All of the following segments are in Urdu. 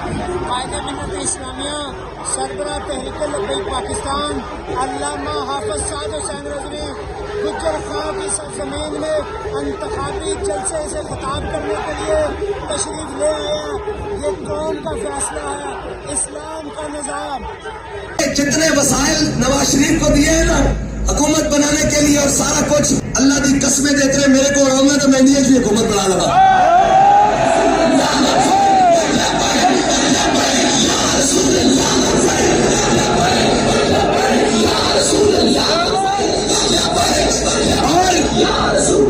قائد ملت اسلامیہ سربراہ تحریک لبیک پاکستان علامہ حافظ سعد حسین رضوی گجر خان کی سرزمین میں انتخابی جلسے سے خطاب کرنے کے لیے تشریف لے آئے ہیں۔ یہ قوم کا فیصلہ ہے، اسلام کا نظام۔ جتنے وسائل نواز شریف کو دیے ہیں نا حکومت بنانے کے لیے اور سارا کچھ اللہ کی قسمیں دیتے ہیں، میرے کو ہوگا تو میں انڈیا کی حکومت بنا لگا۔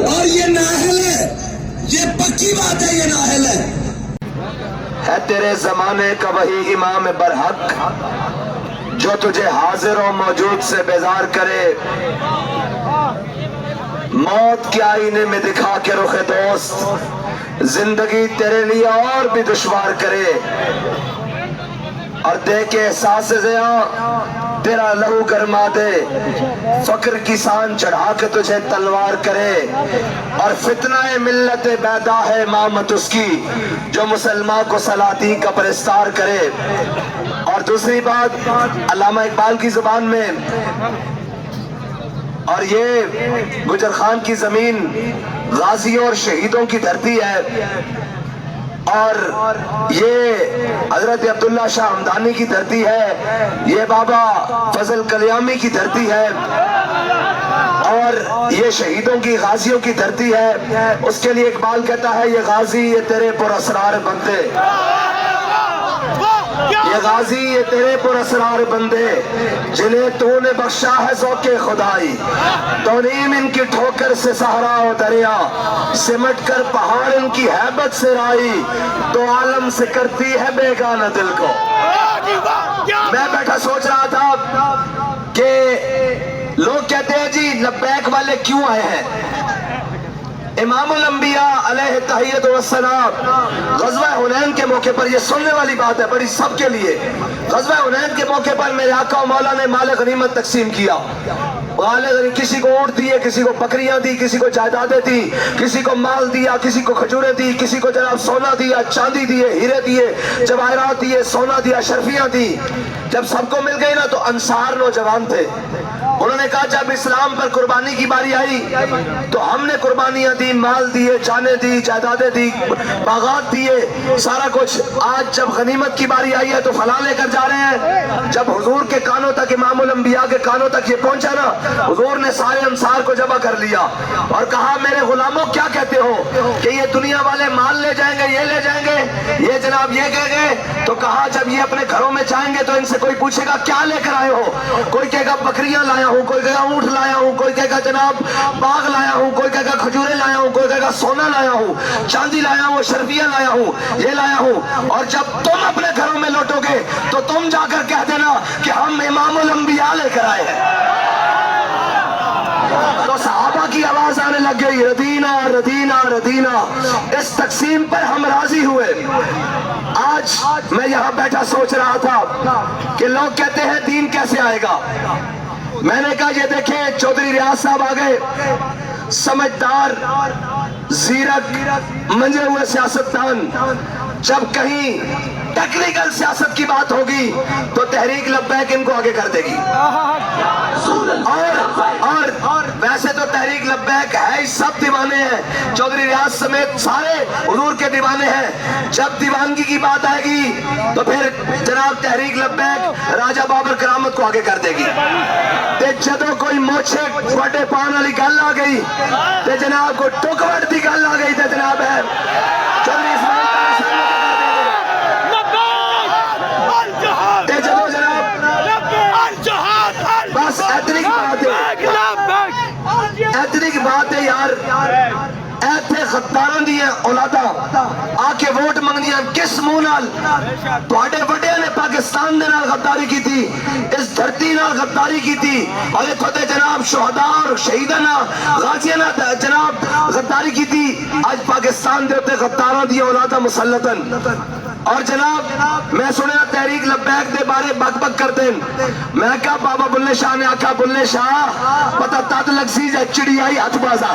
اور یہ نااہل ہے، یہ پکی بات ہے، یہ نااہل ہے تیرے زمانے کا وہی امام برحق جو تجھے حاضر و موجود سے بیزار کرے، موت کے آئینے میں دکھا کے رخ دوست زندگی تیرے لیے اور بھی دشوار کرے، اور دے کے احساس زیاں تیرا لہو گرما دے، فقر کی سان چڑھا کے تجھے تلوار کرے، اور فتنہ ملت بیدا ہے امامت اس کی جو مسلمان کو سلاطین کا پرستار کرے۔ اور دوسری بات علامہ اقبال کی زبان میں، اور یہ گجر خان کی زمین غازیوں اور شہیدوں کی دھرتی ہے، اور یہ حضرت عبداللہ شاہ ہمدانی کی دھرتی ہے، یہ بابا فضل کلیامی کی دھرتی ہے، اور یہ شہیدوں کی غازیوں کی دھرتی ہے۔ اس کے لیے اقبال کہتا ہے یہ غازی یہ تیرے پر اسرار بندے، یہ غازی یہ تیرے پر اسرار بندے جنہیں تو نے بخشا ہے ذوق خدائی، تونیم ان کی ٹھوکر سے صحرا و دریا، سمٹ کر پہاڑ ان کی ہیبت سے رائی، تو عالم سے کرتی ہے بیگانہ دل کو۔ میں بیٹھا سوچ رہا تھا کہ لوگ کہتے ہیں جی لبیک والے کیوں آئے ہیں؟ امام الانبیاء علیہ تحیت والسلام غزوہ حنین کے موقع پر، یہ سننے والی بات ہے بڑی سب کے لیے، غزوہ حنین کے موقع پر میرے آقا و مولا نے مال غنیمت تقسیم کیا، کسی کو اونٹ دیے، کسی کو بکریاں دی، کسی کو جائیدادیں دی، کسی کو مال دیا، کسی کو کھجوریں دی، کسی کو جناب سونا دیا، چاندی دیے، ہیرے دیے، جواہرات دیے، سونا دیا، شرفیاں دی۔ جب سب کو مل گئی نا تو انصار نوجوان تھے، انہوں نے کہا جب اسلام پر قربانی کی باری آئی تو ہم نے قربانیاں دی، مال دیے، جانیں دی، جائیدادیں دی، باغات دیے، سارا کچھ۔ آج جب غنیمت کی باری آئی ہے تو فلاں لے کر جا رہے ہیں۔ جب حضور کے کانوں تک، امام الانبیاء کے کانوں تک یہ پہنچا نا، حضور نے سارے انصار کو جمع کر لیا اور کہا میرے غلاموں کیا کہتے ہو کہ یہ دنیا والے مال لے جائیں گے، یہ لے جائیں گے، یہ جناب یہ کہہ گئے؟ تو کہا جب یہ اپنے گھروں میں جائیں گے تو ان سے کوئی پوچھے گا کیا لے کر آئے ہو؟ کوئی کہے گا بکریاں لایا ہوں، کوئی کہے گا اونٹ لایا ہوں، کوئی کہے گا جناب باغ لایا ہوں، کوئی کہے گا کھجورے لایا ہوں، کوئی کہے گا سونا لایا ہوں، چاندی لایا ہوں، شرفیاں لایا ہوں، یہ لایا ہوں۔ اور جب تم اپنے گھروں میں لوٹو گے تو تم جا کر کہہ دینا کہ ہم امام الانبیاء لے کر آئے ہیں۔ تو صحابہ کی آواز آنے لگ گئی، ردینا ردینا ردینا۔ اس تقسیم پر ہم راضی ہوئے۔ آج میں یہاں بیٹھا سوچ رہا تھا کہ لوگ کہتے ہیں دین کیسے آئے گا؟ میں نے کہا یہ دیکھیں چودھری ریاض صاحب آ گئے، سمجھدار، زیرک، منجے ہوئے سیاستدان۔ جب کہیں ٹیکنیکل سیاست کی بات ہوگی تو تحریک لبیک ان کو آگے کر دے گی، اور ویسے تو تحریک لبیک ہے ہی سب دیوانے ہیں، چودھری ریاض سمیت سارے حضور کے دیوانے ہیں۔ جب دیوانگی کی بات آئے گی تو پھر جناب تحریک لبیک راجہ بابر کرامت کو آگے کر دے گی۔ تے جدو کوئی موچھے وڈے پان والی گل آ گئی تے جناب کو ٹک وڈ دی گل آ گئی تے جناب ہے چودھری اسماعیل بس ایتنی کی بات ہے یار۔ ایتھے خطاران دی ہیں اولادا آ کے ووٹ منگنیاں کس منہ نال؟ تواڈے وڈیاں نے پاکستان دے نال غداری کی تھی، اس دھرتی نال غداری کی تھی، اور اتھوں تے جناب شہداء اور شہیداں نال غازیاں نال جناب غداری کی تھی۔ آج پاکستان دے اوتے غداراں دی اولادا مسلطن۔ اور جناب میں سنیا تحریک لبیک دے بارے بک بک کرتے ہیں۔ میں کہا بابا بلے شاہ نے آکھا بلے شاہ پتہ تد لگ سی جے چڑی آئی ہاتھ بازا۔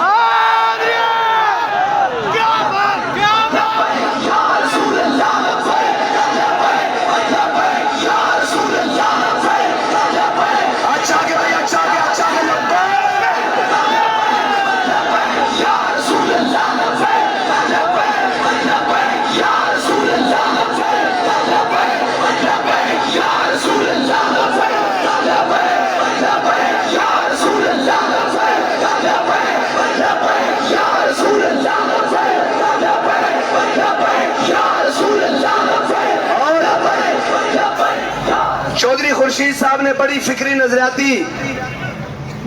رشید صاحب نے بڑی فکری نظریاتی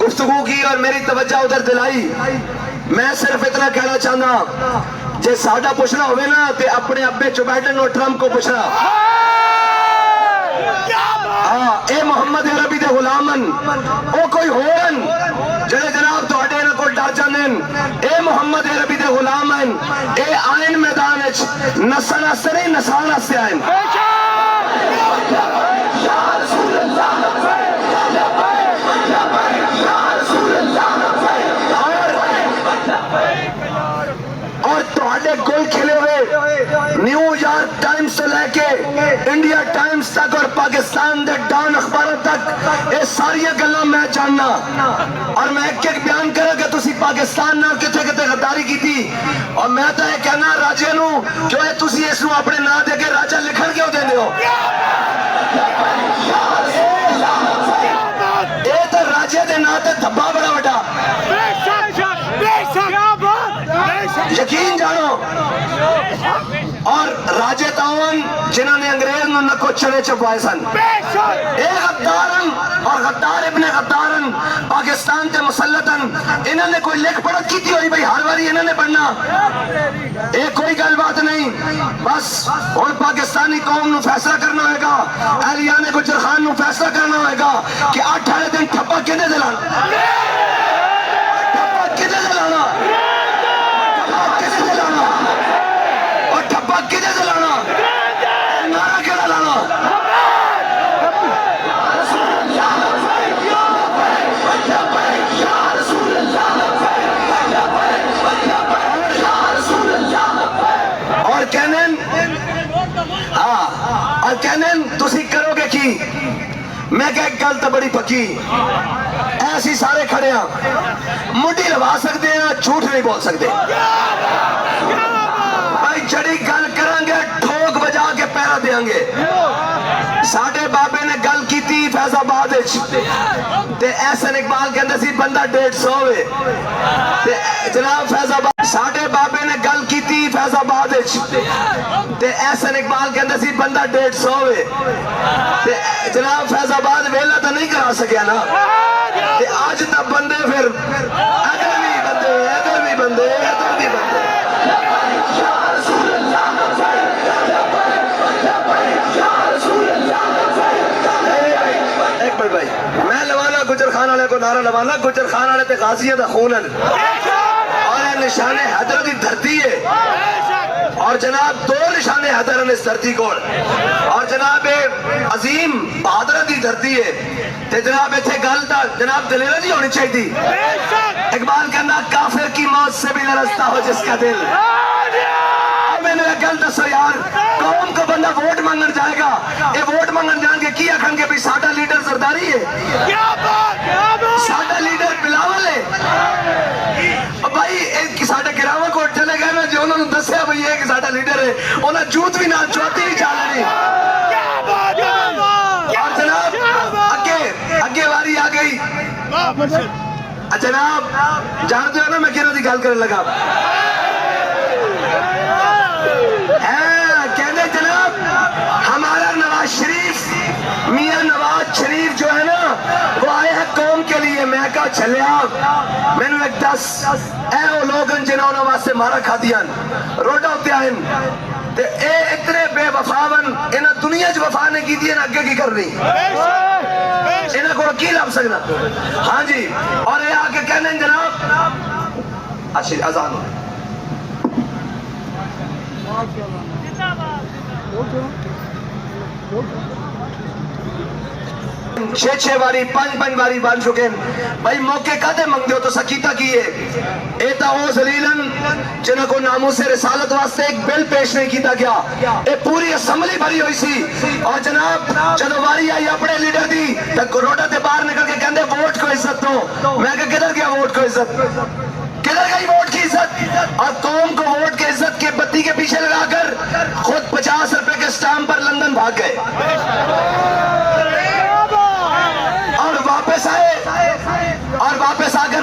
گفتگو کی اور میری توجہ ادھر دلائی. میں صرف اتنا کہنا چاہتا جے ساڈا پوچھنا ہوئے نا تے اپنے ابے جو بائیڈن اور ٹرمپ کو پوچھنا. ہاں اے محمد عربی دے غلامن او کوئی ہورن جڑے جناب تواڈے نہ کو ڈر جاندن. اے محمد عربی دے غلامن اے آئین میدان وچ نسن واسطے نہیں نسان واسطے آئین. اور تواڈے گل کھلے ہوئے نیو یارک ٹائمز سے لے کے انڈیا ٹائمز تک اور پاکستان دے ڈان اخباروں تک یہ ساری گلاں میں جاننا. اور میں ایک ایک بیان کرا کہ تسی پاکستان نال کتے کتے غداری کی تھی. اور میں تو یہ کہنا راجے نو کہ تسی اس نو اپنے نا دے کے راجہ لکھن کیوں دیندے ہو؟ اے تو راجے دے نا تے دھبا بڑا وڈا. یقین جانو. اور راجے تاون جنہوں نے انگریز نو نکو چڑے چپوائے سن. اے غدارن اور غدار ابن غدارن پاکستان تے مسلطن انہوں نے کوئی لکھ پڑھت کی تھی ہوئی بھئی ہر باری انہوں نے پڑھنا. اے کوئی گل بات نہیں. بس اور پاکستانی قوم نو فیصلہ کرنا ہوئے گا. اہلیان گجر خان نو فیصلہ کرنا ہوئے گا کہ 18 دن ٹھپا کدے دلانا. ٹھپا کدے دلانا. اور ٹھپا کدے دلانا. نعرہ کیڑا لانا. اور کہنن اور کہنن تسی کرو گے کی. میں کہ ایک گل تو بڑی پکی ایسی سارے کھڑے ہیں مڈی لوا سکتے ہیں جھوٹ نہیں بول سکتے. بھائی جڑی گل کریں گے ٹھوک بجا کے پیرا دیاں گے. ساڈے بابے نے گل کی تھی فیض آباد تے احسن اقبال کہندے سی بندہ 150 ہوئے. جناب فیض آباد ساڈے بابے نے گل کی تھی فیض آباد تے احسن اقبال کہندے سی بندہ 150 ہوئے. جناب فیض آباد ویلا تو نہیں کرا سکیا نا. آج تک بندے پھر ادھر بھی بندے ادھر بھی بندے ادھر بھی بندے. ایک منٹ بھائی میں لوانا گجر خان والے کو نعرہ لوانا. گجر خان والے تے غازیاں دا خون ہے اور یہ نشان حیدر دی دھرتی ہے. اور جناب 2 نشان حیدر ہیں اس دھرتی کو. اور جناب عظیم بہادر دی دھرتی ہے. تے جناب ایتھے گل دا جناب دلیل نہیں ہونی چاہیے تھی. اقبال کہنا کافر کی موت سے بھی لرزتا ہو جس کا دل. میں نے گل دسو یار قوم کو بندہ ووٹ مانگن جائے گا. یہ ووٹ مانگن جان کے کی آکھن گے بھی ساڈا لیڈر زرداری ہے. ساڈا لیڈر بلاول ہے. بھائی ساڈے گراواں کو چلے گئے نا جو انہوں نے دسیا بھئی یہ کہ ساڈا لیڈر ہے انہاں جوت بھی نال چوتی بھی چالنی. اور جناب اگے واری آ گئی. جناب جانتے ہو نا میں کہنا دی گل کرنے لگا. کہنے جناب ہمارا نواز شریف میاں نواز شریف جو ہے نا وہ آئے ہیں قوم کے لیے. میں کہا چلیا میں نے ایک 10 اے وہ لوگ جنہوں نے واسطے مارا کھا دیا روڈا ہوتے آئیں تے اے اتنے بے وفاون انہاں دنیا جو وفا نے کی دی انہاں اگے کی کر رہی انہاں کو کی لب سکنا. ہاں جی اور اے آکے کہنے جناب اچھی اذان ہو 6 باری 5 باری بن چکے. بھائی موقع کدے منگ دیو تو سکیتا کیے. اے تا او ذلیلن جنہاں کو ناموس رسالت واسطے ایک بل پیش نہیں کیتا گیا. اے پوری اسمبلی بھری ہوئی سی. اور جناب جدو واری آئی اپنے لیڈر دی تو روڈا تے باہر نکل کے کہندے ووٹ کو عزت دو. میں کہ کدھر گیا ووٹ کو عزت. کدھر گئی ووٹ کی عزت. اور قوم کو ووٹ کی عزت کے بتی کے پیچھے لگا کر خود 50 روپے کے سٹامپ پر لندن بھاگ گئے اور واپس آئے اور واپس آ کر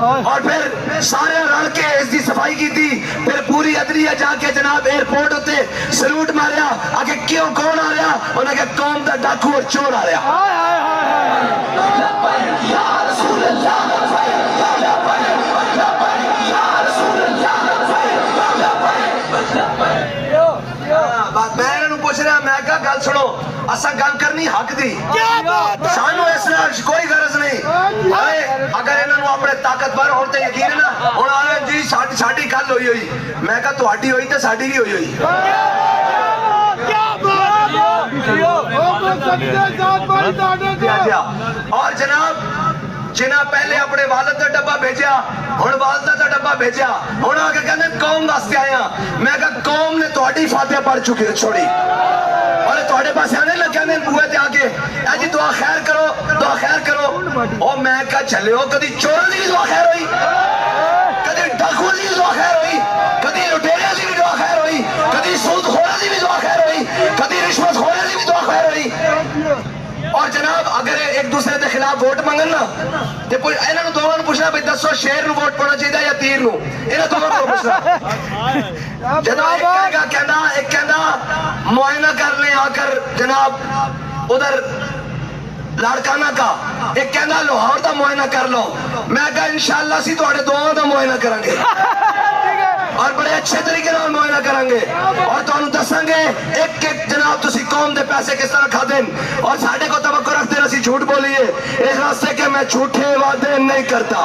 اور پھر سارے رل کے اس دی صفائی کی تھی. پھر پوری عدلیہ جا کے جناب ایئرپورٹ ہوتے سلوٹ ماریا آگے کیوں کون آ رہا انہیں کہ قوم دا ڈاکو اور چور آ رہا. میں انہوں پوچھ رہا میں کہا گل سنو اسا گل کرنی حق دی سانو اس نال کوئی غرض نہیں. اگر انہوں اپنے طاقتور ہونے تے یقین ہے نا ہن آ رہے جی ساڈی گل ہوئی میں کہا تہاڈی ہوئی تے ساڈی بھی ہوئی. اور جناب جنہ پہلے اپنے والد کا ڈبہ بھیجا ہن والدہ کا ڈبہ بھیجا ہن آ کے کہنے قوم واسطے آیا. میں کہا قوم نے تہاڈی فاتحہ پڑھ چکی چھوڑی اور تہاڈے پاس آنے لگ کہنے بوئے تے آ کے اے جی دعا خیر کرو اور میں کہا چلو کدی چوراں دی بھی دعا خیر ہوئی کدی ڈاکوؤں دی بھی دعا خیر ہوئی کدی لٹیریاں دی بھی دعا خیر ہوئی کدی سود خوراں دی بھی دعا خیر ہوئی کدی رشوت خوراں دی بھی دعا خیر ہوئی. اور جناب اگر ایک دوسرے کے خلاف ووٹ منگن نا تے انہاں دونوں پوچھنا بھئی دسو شیر نو ووٹ پانا چاہیے یا تیر نو انہاں دونوں کو پوچھنا. جناب ایک کہندا معائنہ کر لیں آ کر جناب ادھر لاڑکانہ کا ایک کہندا لاہور دا معائنہ کر لو. میں کہا انشاءاللہ اسی تہاڈے دونوں دا معائنہ کریں گے اور بڑے اچھے طریقے نال معائنہ کریں گے اور تانوں دساں گے ایک ایک جناب تسی قوم دے پیسے کس طرح کھا دیں اور ساڈے کو توقع رکھتے اسی جھوٹ بولیے اس واسطے کہ میں جھوٹے وعدے نہیں کرتا.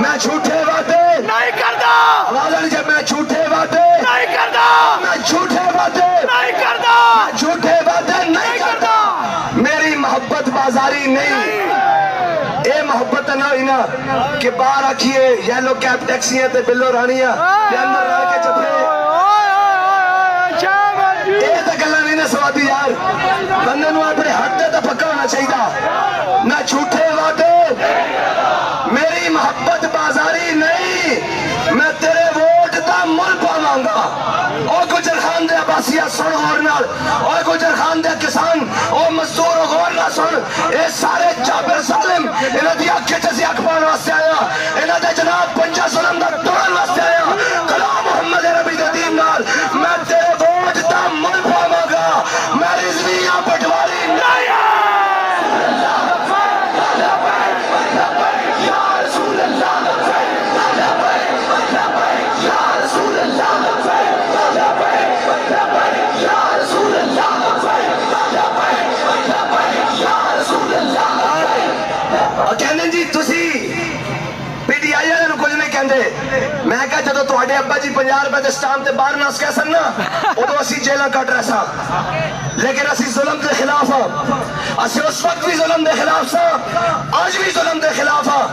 میں جھوٹے وعدے نہیں کرتا. آواز جب میں جھوٹے وعدے نہیں کرتا. میں جھوٹے وعدے نہیں کرتا. میں جھوٹے وعدے نہیں کرتا. میری محبت بازاری نہیں. اے محبت نہ ہوئی نا کہ باہر رکھیے یلو کیب ٹیکسیاں تے بلو رانیاں تے اندر رہ کے چپے اے تے گلاں نہیں نہ سوادی یار. بندے نو اپنے حق تے پکا ہونا چاہیے. نہ جھوٹے وعدے میری محبت بازاری نہیں. میں تیرے ووٹ دا مل پاواں گا. او گجر خان دے عباسیہ سن غور نال او گجر خان دے کسان او مزدور غور نہ سن. اے سارے جابر سالم انہاں دی اکھ چ اکھ پاون واسطے آیا انہاں دے جناب پنجا ظلم دا توڑن واسطے آیا. غلام محمد عربی دے دین نال میں تیرے ووٹ دا مل پاواں گا. میں رضویاں پٹواری نہیں ہاں. کہنے جی تسی پی ٹی آئی والے کچھ نہیں کہندے. میں کہا جدو تہاڈے ابا جی 50 روپے دے سٹام تے باہر نس کہہ سن نا ادو اسی جیلاں کٹ رہے سا لیکن اسی ظلم دے خلاف ہاں. اسی اس وقت بھی ظلم دے خلاف سا آج بھی ظلم دے خلاف ہاں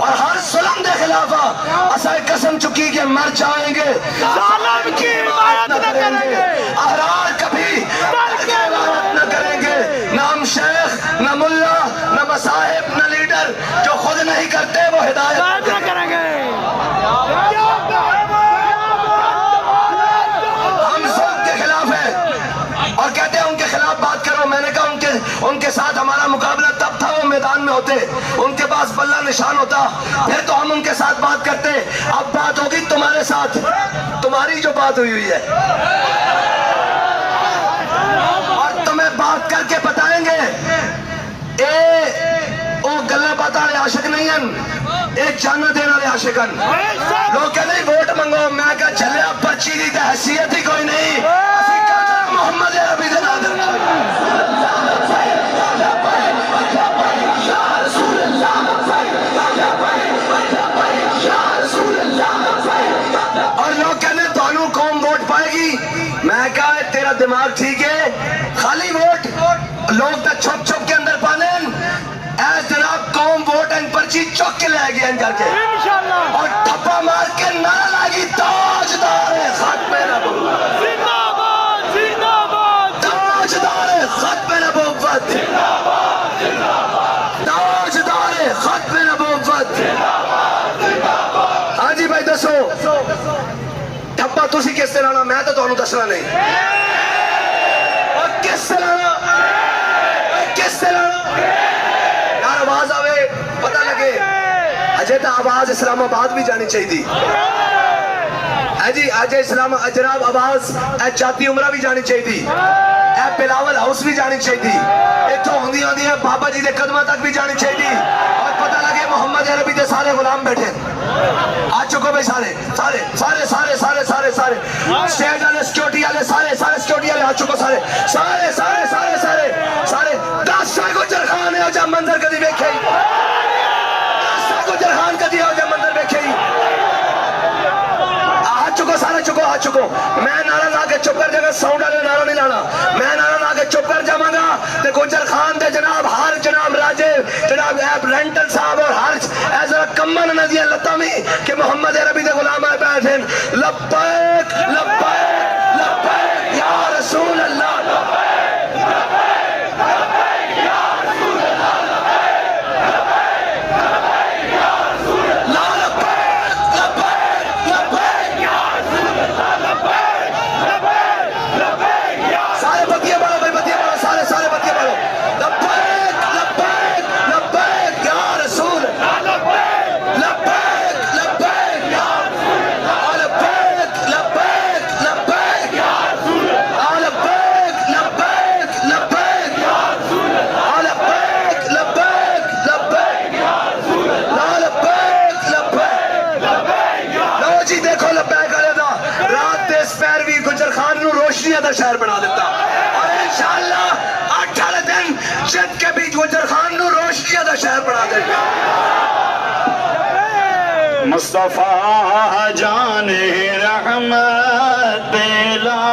اور ہر ظلم دے خلاف ہاں. اسا ایک قسم چکی کہ مر جائیں گے ظالم کی حمایت نہ کریں گے. احرار کبھی حمایت نہ کریں گے. نہ ہم شیخ نہ ملا نہ مصاحب نہ لیڈر جو خود نہیں کرتے وہ ہدایت نہ کریں گے. ہم ظلم کے خلاف ہیں اور کہتے ہیں ان کے خلاف بات کرو. میں نے کہا ان کے ساتھ ہمارا مقابلہ تب تھا وہ میدان میں ہوتے ان کے پاس بلہ نشان ہوتا پھر تو ہم ان کے ساتھ بات کرتے. اب بات ہوگی تمہارے ساتھ تمہاری جو بات ہوئی ہے اور تمہیں بات کر کے بتائیں گے. او گلہ باتا والے عاشق نہیں ہیں ایک جانا دینا والے عاشق ہیں. لوگ کہتے ہیں ووٹ منگو. میں کہا چلے اب پرچی دی تے حیثیت ہی کوئی نہیں. محمد عربی دے نادر اور لوگ کہنے تانوں قوم ووٹ پائے گی. میں کہا تیرا دماغ ٹھیک ہے خالی ووٹ لوگ تا چھپ چھپ کے اندر پانے ایس جناب قوم ووٹ ان پرچی چوک کے لائے گی ان کر کے اور ٹھپا مار کے نعرہ لائے گی تاجدار ختم نبوت زندہ باد زندہ باد. تاجدار ختم نبوت تاجدار ختم نبوت. ہاں جی بھائی دسو ٹھپا تسی کس سے لانا میں تو تانوں دسنا نہیں اور کس سے لانا کس سے لانا لگے اجے تو آواز اسلام آباد بھی جانی چاہیے جی اج اسلام جناب آواز اے چاتی عمرہ بھی جانی چاہیے اے بلاول ہاؤس بھی جانی چاہیے اتوں ہوندی ہوندی بابا جی دے قدمہ تک بھی جانی چاہیے اور پتہ لگے محمد عربی دے سارے غلام بیٹھے آ چکو بھائی سارے سارے سارے سارے سارے سارے سارے اسٹیج والے سیکورٹی والے سارے سارے سیکورٹی والے آ چکو سارے سارے سارے سارے سارے سارے 10 سال گجر خان ہے جا منظر کدی ویکھے 10 سال گجر خان کدی ہو جا منظر ویکھے آ چکو میں نعرہ لا کے چپ کر جگہ ساؤنڈ والے نعرہ نہیں لانا میں نعرہ لا کے چپ کر جاواں گا تے گجر خان دے جناب ہر جناب راجے جناب ایب رینٹل صاحب اور ہر ایسا کمن ندیاں لتا میں کہ محمد عربی دے غلام آئے بیٹھے لبیک لبیک لبیک یا رسول اللہ لبیک لبیک لبیک یا رسول اللہ لبیک لبیک یا رسول اللہ لبیک لبیک لبیک یا رسول اللہ لبیک لبیک لبیک یا سارے بتیے بڑھو بھائی بتیے بڑھو سارے سارے بتیے بڑھو لبیک لبیک لبیک یا رسول لبیک لبیک لبیک یا رسول لبیک لبیک لبیک یا رسول لبیک لبیک لبیک یا رسول لبیک لبیک لبیک یا رسول لبیک لبیک لبیک لو جی دیکھو لبیک والے دا رات دے سپہر بھی گجر خان نو روشنیاں دا شہر بنا دیتا اور انشاءاللہ 8 والے دن جد کے بھی گجر خان نو روشنیاں دا شہر بنا دیتا مصطفیٰ جان رحمت بلا